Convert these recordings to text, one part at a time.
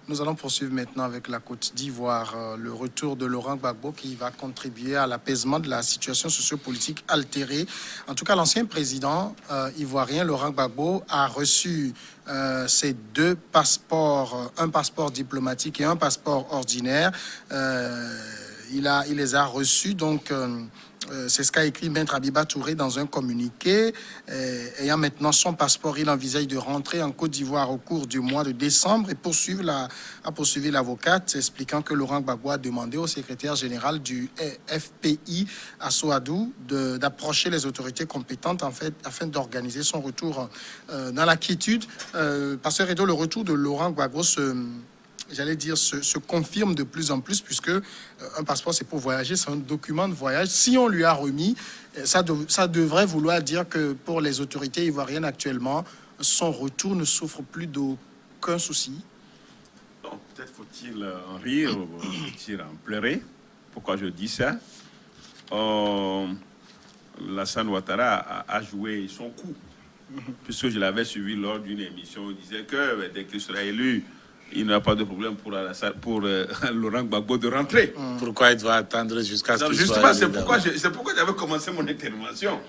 Nous allons poursuivre maintenant avec la Côte d'Ivoire, le retour de Laurent Gbagbo qui va contribuer à l'apaisement de la situation sociopolitique altérée. En tout cas, l'ancien président ivoirien Laurent Gbagbo a reçu ses deux passeports, un passeport diplomatique et un passeport ordinaire. Il les a reçus, donc c'est ce qu'a écrit Maître Abiba Touré dans un communiqué. Ayant maintenant son passeport, il envisage de rentrer en Côte d'Ivoire au cours du mois de décembre et poursuivre l'avocate, expliquant que Laurent Gbagbo a demandé au secrétaire général du FPI, Assoadou, d'approcher les autorités compétentes afin d'organiser son retour dans la quiétude. Pasteur Edo, le retour de Laurent Gbagbo se confirme de plus en plus, puisque un passeport, c'est pour voyager, c'est un document de voyage. Si on lui a remis, ça devrait vouloir dire que pour les autorités ivoiriennes actuellement, son retour ne souffre plus d'aucun souci. Donc, peut-être faut-il en rire, ou faut-il en pleurer. Pourquoi je dis ça? Lassane Ouattara a joué son coup, puisque je l'avais suivi lors d'une émission. Il disait que dès qu'il sera élu, il n'y a pas de problème pour Laurent Gbagbo de rentrer. Pourquoi il doit attendre jusqu'à ce qu'il soit justement, c'est pourquoi j'avais commencé mon intervention.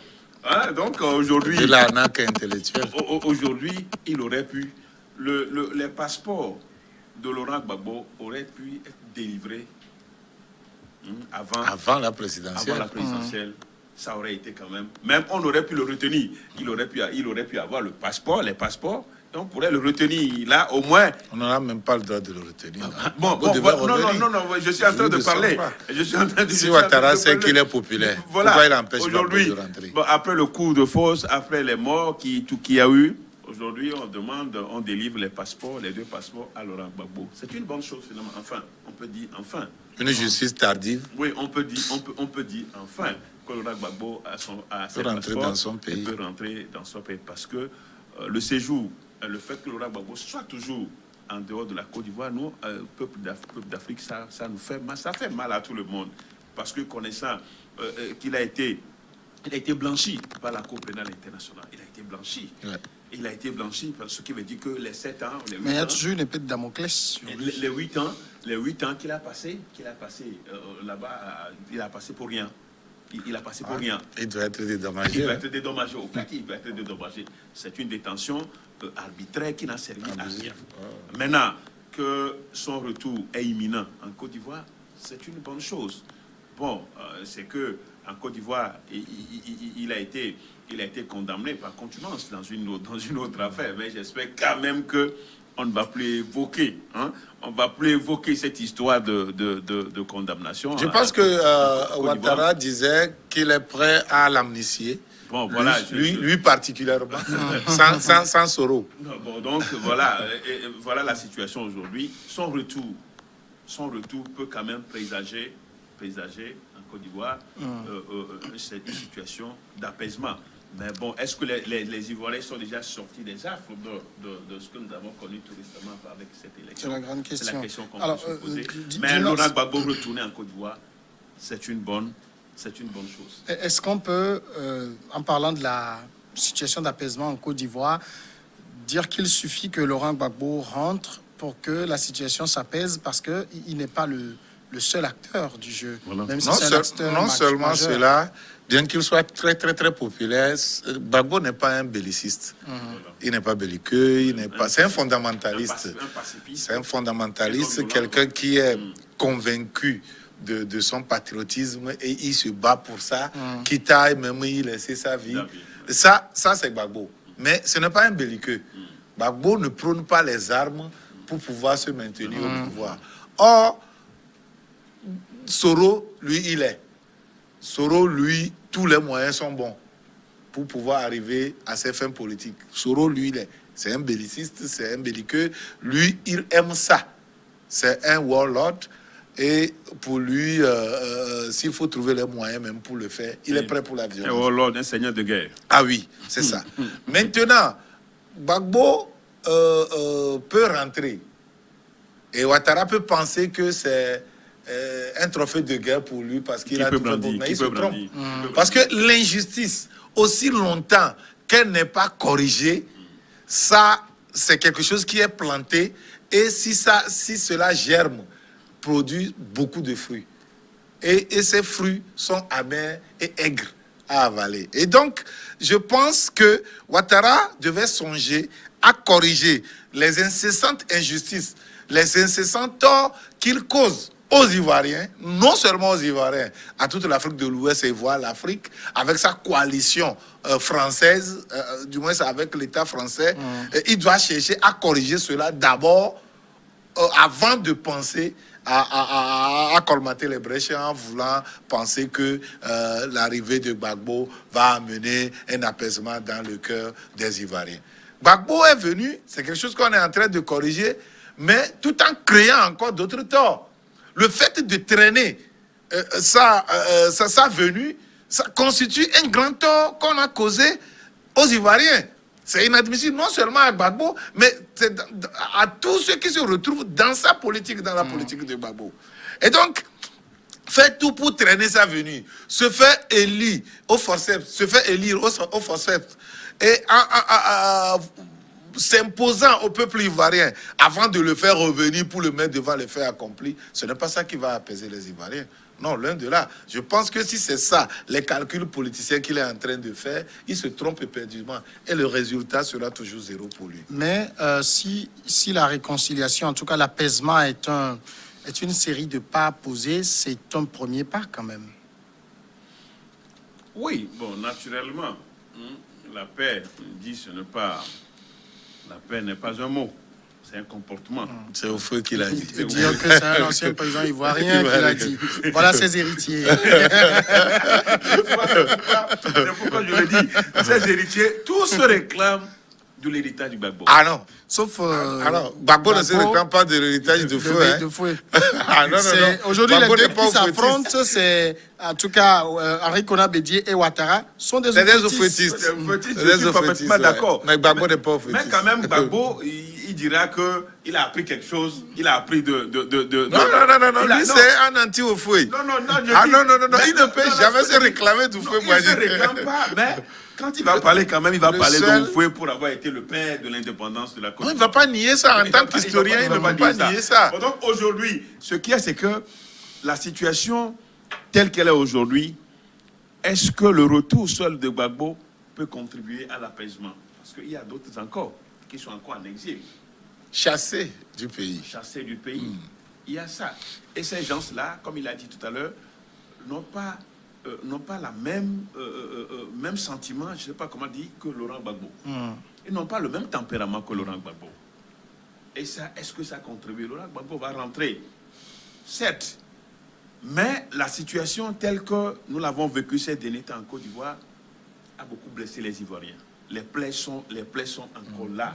Hein? Donc aujourd'hui... De l'arnaque intellectuelle. Aujourd'hui, il aurait pu... les passeports de Laurent Gbagbo auraient pu être délivrés avant la présidentielle. Avant la présidentielle. Ça aurait été quand même... Même on aurait pu le retenir. Il aurait pu avoir les passeports. On pourrait le retenir. Là, au moins... On n'aura même pas le droit de le retenir. Non, je suis en train de parler. Si Ouattara sait qu'il est populaire, pourquoi il empêche aujourd'hui de rentrer? Après le coup de force, après les morts qu'il y a eu, aujourd'hui, on délivre les deux passeports à Laurent Gbagbo. C'est une bonne chose, finalement. Enfin, on peut dire enfin. Une justice tardive. Oui, on peut dire enfin que Laurent Gbagbo peut rentrer dans son pays. Peut rentrer dans son pays parce que le séjour, le fait que Laurent Gbagbo soit toujours en dehors de la Côte d'Ivoire, nous, peuple d'Afrique, ça nous fait mal. Ça fait mal à tout le monde. Parce que connaissant qu'il a été blanchi par la Cour pénale internationale. Il a été blanchi. Ouais. Il a été blanchi, ce qui veut dire que les 7 ans... Mais il y a toujours une épée de Damoclès. Les 8 ans qu'il a passé là-bas, il a passé pour rien. Il a passé pour rien. Il doit être dédommagé. Il doit être dédommagé. Au fait, il doit être dédommagé. C'est une détention arbitraire qui n'a servi à rien. Maintenant, que son retour est imminent en Côte d'Ivoire, c'est une bonne chose. Bon, c'est que en Côte d'Ivoire, il a été condamné par contumace dans une autre affaire. Mais j'espère quand même que on ne va plus évoquer, on va plus évoquer cette histoire de condamnation. Je pense que Ouattara disait qu'il est prêt à l'amnistier. Bon, voilà, lui particulièrement, sans Soro. Bon, donc voilà la situation aujourd'hui. Son retour peut quand même présager en Côte d'Ivoire c'est une situation d'apaisement. Mais bon, est-ce que les Ivoiriens sont déjà sortis des affres de ce que nous avons connu tout récemment avec cette élection? C'est la grande question. C'est la question qu'on peut se poser. Mais Laurent Gbagbo retourner en Côte d'Ivoire, c'est une bonne chose. Est-ce qu'on peut, en parlant de la situation d'apaisement en Côte d'Ivoire, dire qu'il suffit que Laurent Gbagbo rentre pour que la situation s'apaise, parce qu'il n'est pas le seul acteur du jeu. Voilà. Même si non seulement majeur. Cela, bien qu'il soit très, très, très populaire, Gbagbo n'est pas un belliciste. Il n'est pas belliqueux, c'est un fondamentaliste. C'est un fondamentaliste, quelqu'un qui est convaincu de son patriotisme et il se bat pour ça, quitte à même y laisser sa vie. Ça c'est Gbagbo. Mais ce n'est pas un belliqueux. Gbagbo ne prône pas les armes pour pouvoir se maintenir au pouvoir. Or, Soro, lui, Soro, lui, tous les moyens sont bons pour pouvoir arriver à ses fins politiques. Soro, lui, c'est un belliciste, c'est un belliqueux. Lui, il aime ça. C'est un warlord. Et pour lui, s'il faut trouver les moyens même pour le faire, il est prêt pour la violence. Un warlord, un seigneur de guerre. Ah oui, c'est ça. Maintenant, Gbagbo peut rentrer. Et Ouattara peut penser que c'est un trophée de guerre pour lui parce qu'il a tout fait pour... Mais il se trompe. Parce que l'injustice, aussi longtemps qu'elle n'est pas corrigée, ça c'est quelque chose qui est planté et si cela germe, produit beaucoup de fruits. Et ces fruits sont amers et aigres à avaler. Et donc, je pense que Ouattara devait songer à corriger les incessantes injustices, les incessants torts qu'il cause aux Ivoiriens, non seulement aux Ivoiriens, à toute l'Afrique de l'Ouest et voire l'Afrique, avec sa coalition française, du moins avec l'État français. Il doit chercher à corriger cela d'abord, avant de penser à colmater les brèches en voulant penser que l'arrivée de Gbagbo va amener un apaisement dans le cœur des Ivoiriens. Gbagbo est venu, c'est quelque chose qu'on est en train de corriger, mais tout en créant encore d'autres torts. Le fait de traîner sa venue, ça constitue un grand tort qu'on a causé aux Ivoiriens. C'est inadmissible, non seulement à Gbagbo, mais à tous ceux qui se retrouvent dans sa politique, dans la politique de Gbagbo. Et donc, fait tout pour traîner sa venue, se fait élire au forceps, et s'imposant au peuple ivoirien avant de le faire revenir pour le mettre devant les faits accomplis, ce n'est pas ça qui va apaiser les Ivoiriens. Non, loin de là. Je pense que si c'est ça, les calculs politiciens qu'il est en train de faire, il se trompe éperdument. Et le résultat sera toujours zéro pour lui. Mais si la réconciliation, en tout cas l'apaisement est une série de pas posés, c'est un premier pas quand même. Oui, bon, naturellement, la paix, dit ce n'est pas... La paix n'est pas un mot, c'est un comportement. C'est au feu qu'il a dit. Je veux dire que c'est un ancien président ivoirien qui l'a dit. Voilà ses héritiers. C'est pourquoi je le dis. Ces héritiers, tous se réclament de l'héritage du Gbagbo. Ah non. Sauf... alors, Gbagbo ne se réclame pas de l'héritage de feu. Ah, non. Aujourd'hui, les deux qui s'affrontent, c'est... En tout cas, Henri Konan Bédié et Ouattara sont des oufouettistes. Je suis parfaitement d'accord. Mais Gbagbo n'est pas oufouettiste. Mais quand même, Gbagbo, il dira qu'il a appris quelque chose. Il a appris de... Non. Lui, c'est un anti-oufouet. Non. Il ne peut jamais se réclamer d'oufouet. Il ne se réclame pas, mais... Quand il va parler, quand même, il va parler de Oufoué pour avoir été le père de l'indépendance de la Côte d'Ivoire. Il ne va pas nier ça. En tant qu'historien, il ne va pas nier ça. Donc aujourd'hui, ce qu'il y a, c'est que la situation telle qu'elle est aujourd'hui, est-ce que le retour seul de Gbagbo peut contribuer à l'apaisement? Parce qu'il y a d'autres encore qui sont encore en exil. Chassés du pays. Chassés du pays. Il y a ça. Et ces gens-là, comme il a dit tout à l'heure, n'ont pas la même sentiment, je ne sais pas comment dire, que Laurent Gbagbo. Ils n'ont pas le même tempérament que Laurent Gbagbo. Et ça, est-ce que ça contribue? Laurent Gbagbo va rentrer, certes, mais la situation telle que nous l'avons vécue ces derniers temps en Côte d'Ivoire a beaucoup blessé les Ivoiriens. Les plaies sont encore là.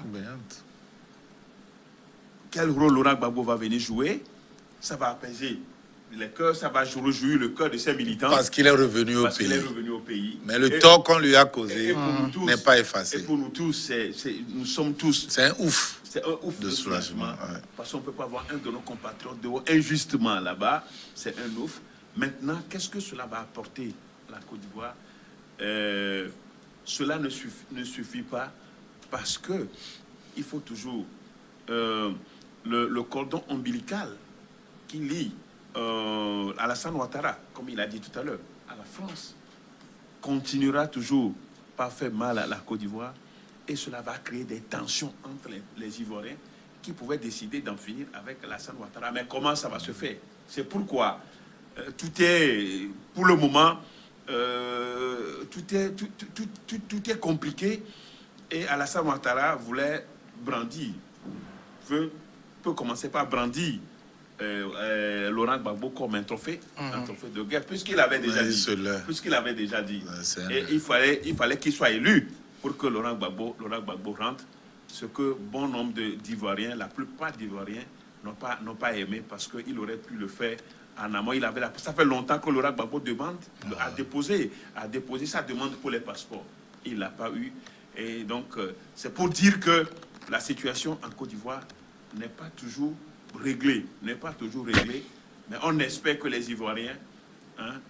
Quel rôle Laurent Gbagbo va venir jouer? Ça va apaiser les cœurs, ça va réjouir le cœur de ses militants. Parce qu'il est revenu au pays. Mais le tort qu'on lui a causé n'est pas effacé. Et pour nous tous, nous sommes tous... C'est un ouf. C'est un ouf de soulagement. Ouais. Parce qu'on ne peut pas avoir un de nos compatriotes injustement là-bas. C'est un ouf. Maintenant, qu'est-ce que cela va apporter à la Côte d'Ivoire? Cela ne suffit pas parce que il faut toujours le cordon ombilical qui lie Alassane Ouattara, comme il a dit tout à l'heure, à la France, continuera toujours par faire mal à la Côte d'Ivoire et cela va créer des tensions entre les Ivoiriens qui pouvaient décider d'en finir avec Alassane Ouattara. Mais comment ça va se faire? C'est pourquoi tout est, pour le moment, tout est compliqué et Alassane Ouattara voulait brandir, peut commencer par brandir Laurent Gbagbo comme un trophée de guerre, puisqu'il avait déjà dit. Et il fallait qu'il soit élu pour que Laurent Gbagbo rentre, ce que bon nombre d'Ivoiriens, la plupart d'Ivoiriens, n'ont pas aimé parce qu'il aurait pu le faire en amont. Ça fait longtemps que Laurent Gbagbo a déposé sa demande pour les passeports. Il ne l'a pas eu. Et donc, c'est pour dire que la situation en Côte d'Ivoire n'est pas toujours réglée, mais on espère que les Ivoiriens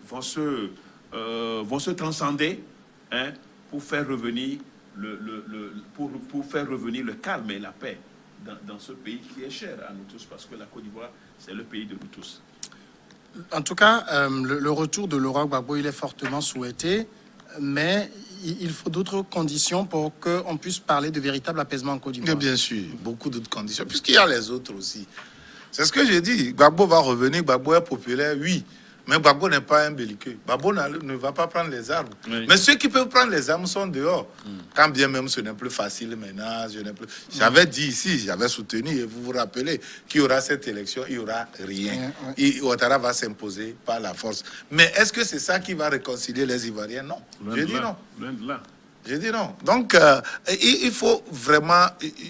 vont se transcender pour faire revenir pour faire revenir le calme et la paix dans ce pays qui est cher à nous tous, parce que la Côte d'Ivoire, c'est le pays de nous tous. En tout cas, le retour de Laurent Gbagbo, il est fortement souhaité, mais il faut d'autres conditions pour qu'on puisse parler de véritable apaisement en Côte d'Ivoire. Bien sûr, beaucoup d'autres conditions, puisqu'il y a les autres aussi. C'est ce que j'ai dit. Gbagbo va revenir, Gbagbo est populaire, oui. Mais Gbagbo n'est pas un belliqueux. Gbagbo ne va pas prendre les armes. Oui. Mais ceux qui peuvent prendre les armes sont dehors. Quand bien même ce n'est plus facile maintenant. J'avais dit ici, j'avais soutenu, et vous vous rappelez, qu'il y aura cette élection, il n'y aura rien. Ouattara va s'imposer par la force. Mais est-ce que c'est ça qui va réconcilier les Ivoiriens? Non. J'ai dit non. J'ai dit non. Donc, il faut vraiment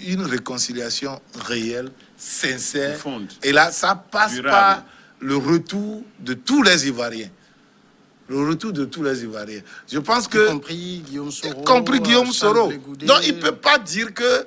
une réconciliation réelle, sincère. Et là, ça passe par le retour de tous les Ivoiriens. Le retour de tous les Ivoiriens. Je pense que... Compris Guillaume Soro. Compris Guillaume Soro. Donc, il ne peut pas dire que...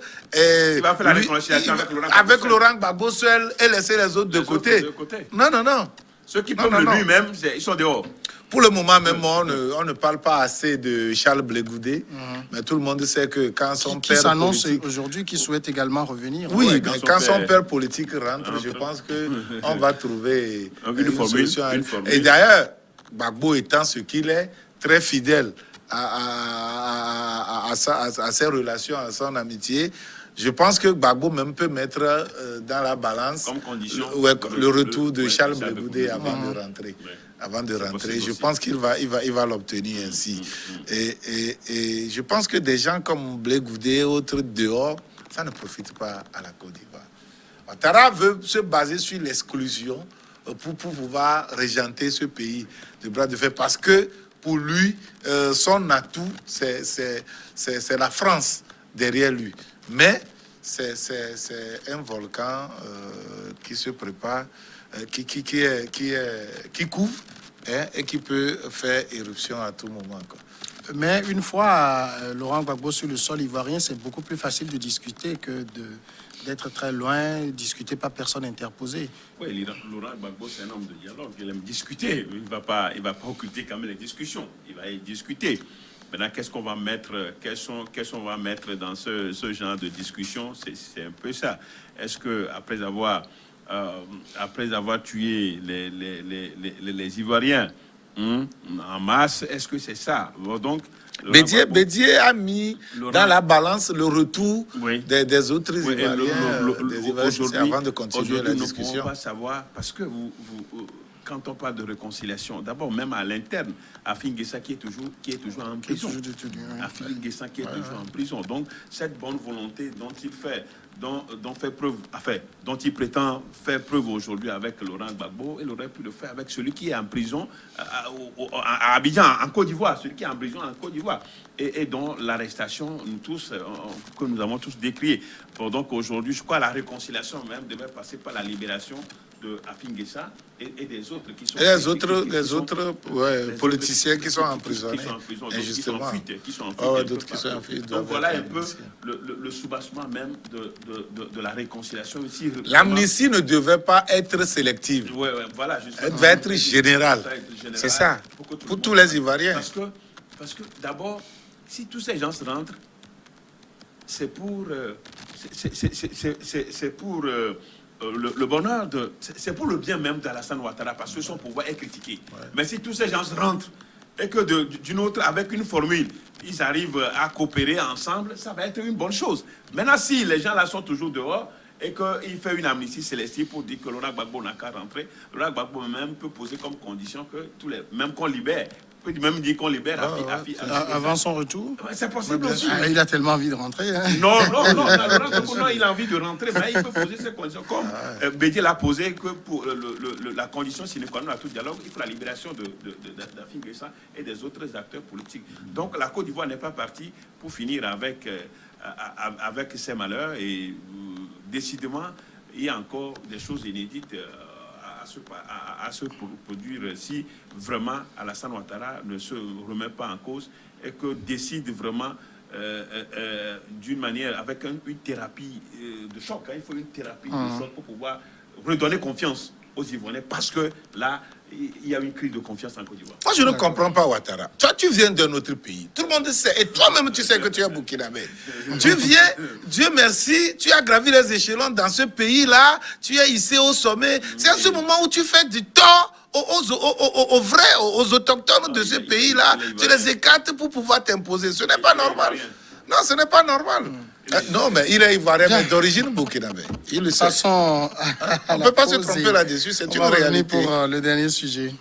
il va faire la réconciliation avec Laurent Gbagbo seul et laisser les autres de côté. Non, non, non. Ceux qui peuvent lui-même, ils sont dehors. Pour le moment même, on ne parle pas assez de Charles Blé Goudé, mais tout le monde sait que quand son père s'annonce aujourd'hui, qui souhaite également revenir. Oui, mais quand son père politique rentre, je pense qu'on va trouver une solution. Et d'ailleurs, Gbagbo étant ce qu'il est, très fidèle à ses relations, à son amitié, je pense que Gbagbo même peut mettre dans la balance comme condition le retour de Charles Blé Goudé avant de rentrer. Avant de rentrer, je pense qu'il va l'obtenir ainsi. Et je pense que des gens comme Blé Goudé et autres dehors, ça ne profite pas à la Côte d'Ivoire. Ouattara veut se baser sur l'exclusion pour pouvoir régenter ce pays de bras de fer, parce que pour lui, son atout, c'est la France derrière lui. Mais c'est un volcan qui se prépare, qui couvre et qui peut faire éruption à tout moment. Mais une fois Laurent Gbagbo sur le sol ivoirien, c'est beaucoup plus facile de discuter que d'être très loin, discuter par personne interposée. Oui, Laurent Gbagbo, c'est un homme de dialogue. Il aime discuter. Il va pas occulter quand même les discussions. Il va y discuter. Maintenant, qu'est-ce qu'on va mettre, qu'est-ce qu'on va mettre dans ce genre de discussion? C'est un peu ça. Est-ce que après avoir tué les Ivoiriens en masse, est-ce que c'est ça? Donc, Bédier a mis dans la balance le retour des autres Ivoiriens, avant de continuer la discussion. Nous ne pouvons pas savoir, parce que quand on parle de réconciliation, d'abord même à l'interne, Afin Guessa qui est toujours en prison. Afin Guessa qui est toujours en prison. Donc cette bonne volonté dont il prétend faire preuve aujourd'hui avec Laurent Gbagbo, il aurait pu le faire avec celui qui est en prison à Abidjan, en Côte d'Ivoire, celui qui est en prison en Côte d'Ivoire, et dont l'arrestation, que nous avons tous décrié. Donc aujourd'hui, je crois que la réconciliation même devait passer par la libération de Afin Guessa et des autres qui sont... Et les autres politiciens qui sont emprisonnés, injustement. Qui sont en fuite. D'autres qui sont en fuite. Donc voilà un peu le soubassement même de la réconciliation. L'amnistie ne devait pas être sélective. Voilà, elle devait être générale. C'est ça, pour tous les Ivoiriens. Parce que d'abord, si tous ces gens se rentrent, c'est pour le bonheur c'est pour le bien même d'Alassane Ouattara, parce que son pouvoir est critiqué. Mais si tous ces gens se rentrent et que d'une autre, avec une formule, ils arrivent à coopérer ensemble, ça va être une bonne chose. Maintenant, si les gens là sont toujours dehors et qu'il fait une amnistie sélective pour dire que Laurent Gbagbo n'a qu'à rentrer, Laurent Gbagbo même peut poser comme condition que même qu'on libère. peut même dire qu'on libère avant son retour. C'est possible aussi. Il a tellement envie de rentrer. Hein. Non, il a envie de rentrer, mais il peut poser ses conditions. Comme Bédier l'a posé, que pour la condition sine qua non à tout dialogue, il faut la libération d'Afin Guessa et des autres acteurs politiques. Donc la Côte d'Ivoire n'est pas partie pour finir avec ses malheurs. Et décidément, il y a encore des choses inédites à se produire si vraiment Alassane Ouattara ne se remet pas en cause et que décide vraiment d'une manière, avec une thérapie de choc. Il faut une thérapie de choc pour pouvoir redonner confiance aux Ivoiriens, parce que là, il y a une crise de confiance en Côte d'Ivoire. Moi, je ne comprends pas Ouattara. Toi, tu viens d'un autre pays. Tout le monde sait. Et toi-même, tu sais que tu es burkinabé. Tu viens, Dieu merci, tu as gravi les échelons dans ce pays-là. Tu es ici au sommet. C'est à ce moment où tu fais du tort aux vrais, aux autochtones de ce pays-là. Tu les écartes pour pouvoir t'imposer. Ce n'est pas normal. Non, ce n'est pas normal. Non, mais il est ivoirien, mais d'origine burkinabé. Il le sait. Passons On ne peut pas se tromper là-dessus, c'est une réalité. Pour le dernier sujet.